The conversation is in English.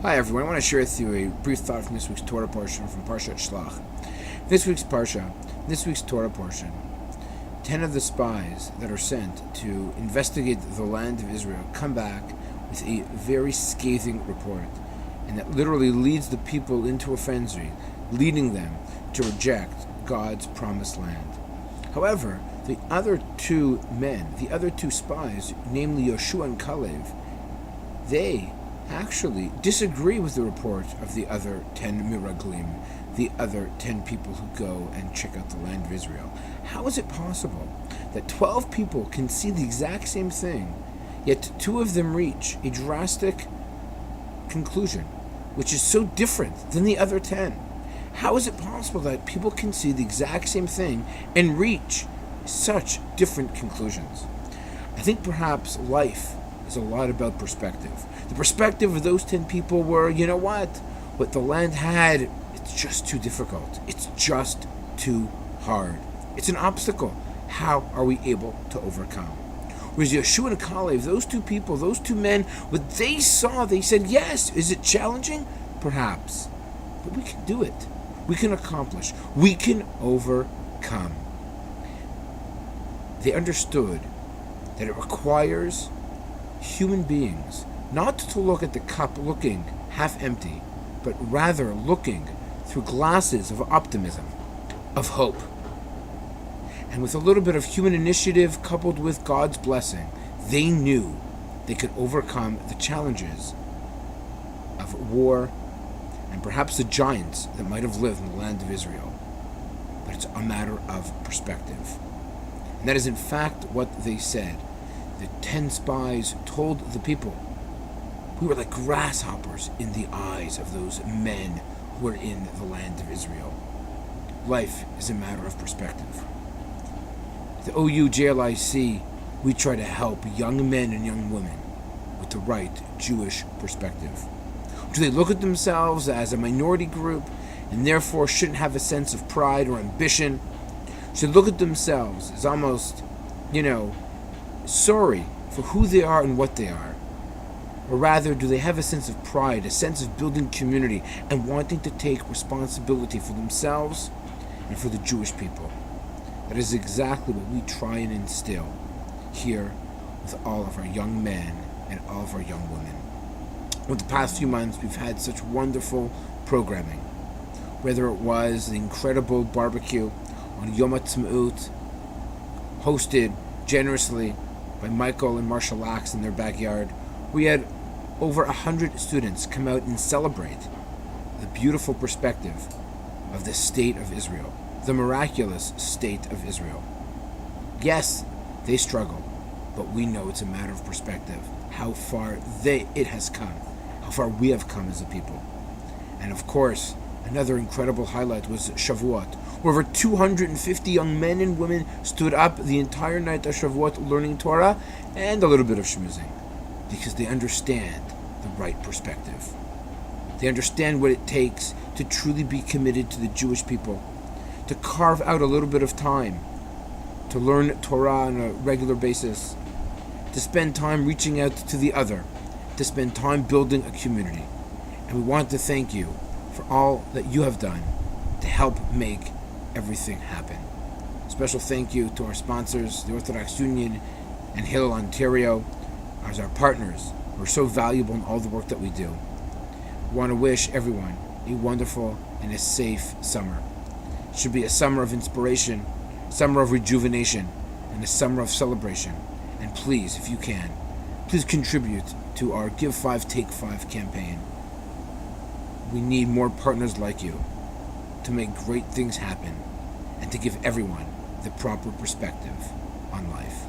Hi everyone, I want to share with you a brief thought from this week's Torah portion from Parshat Shlach. This week's Torah portion, 10 of the spies that are sent to investigate the land of Israel come back with a very scathing report, and that literally leads the people into a frenzy, leading them to reject God's promised land. However, the other two spies, namely Yoshua and Kalev, they actually disagree with the report of the other 10 miraglim, the other 10 people who go and check out the land of Israel. How is it possible that 12 people can see the exact same thing, yet two of them reach a drastic conclusion, which is so different than the other 10? How is it possible that people can see the exact same thing and reach such different conclusions? I think perhaps life is a lot about perspective. The perspective of those 10 people were, what the land had, it's just too difficult. It's just too hard. It's an obstacle. How are we able to overcome? Whereas Yeshua and Kalev, those two people, those two men, what they saw, they said, yes, is it challenging? Perhaps. But we can do it. We can accomplish. We can overcome. They understood that it requires human beings not to look at the cup looking half empty, but rather looking through glasses of optimism, of hope. And with a little bit of human initiative coupled with God's blessing, they knew they could overcome the challenges of war and perhaps the giants that might have lived in the land of Israel. But it's a matter of perspective. And that is in fact what they said. The 10 spies told the people, we were like grasshoppers in the eyes of those men who were in the land of Israel. Life is a matter of perspective. The OU-JLIC, we try to help young men and young women with the right Jewish perspective. Do they look at themselves as a minority group and therefore shouldn't have a sense of pride or ambition? Should they look at themselves as almost, sorry for who they are and what they are? Or rather, do they have a sense of pride, a sense of building community, and wanting to take responsibility for themselves and for the Jewish people? That is exactly what we try and instill here with all of our young men and all of our young women. Over the past few months, we've had such wonderful programming. Whether it was the incredible barbecue on Yom HaTzmaut, hosted generously by Michael and Marsha Lax in their backyard. We had over 100 students come out and celebrate the beautiful perspective of the state of Israel, the miraculous state of Israel. Yes, they struggle, but we know it's a matter of perspective, how far it has come, how far we have come as a people. And of course, another incredible highlight was Shavuot, where over 250 young men and women stood up the entire night of Shavuot learning Torah and a little bit of schmoozing, because they understand the right perspective. They understand what it takes to truly be committed to the Jewish people, to carve out a little bit of time, to learn Torah on a regular basis, to spend time reaching out to the other, to spend time building a community. And we want to thank you for all that you have done to help make everything happen. Special thank you to our sponsors, the Orthodox Union and Hillel Ontario, as our partners who are so valuable in all the work that we do. We want to wish everyone a wonderful and a safe summer. It should be a summer of inspiration, a summer of rejuvenation, and a summer of celebration. And please, if you can, please contribute to our Give 5, Take 5 campaign. We need more partners like you to make great things happen and to give everyone the proper perspective on life.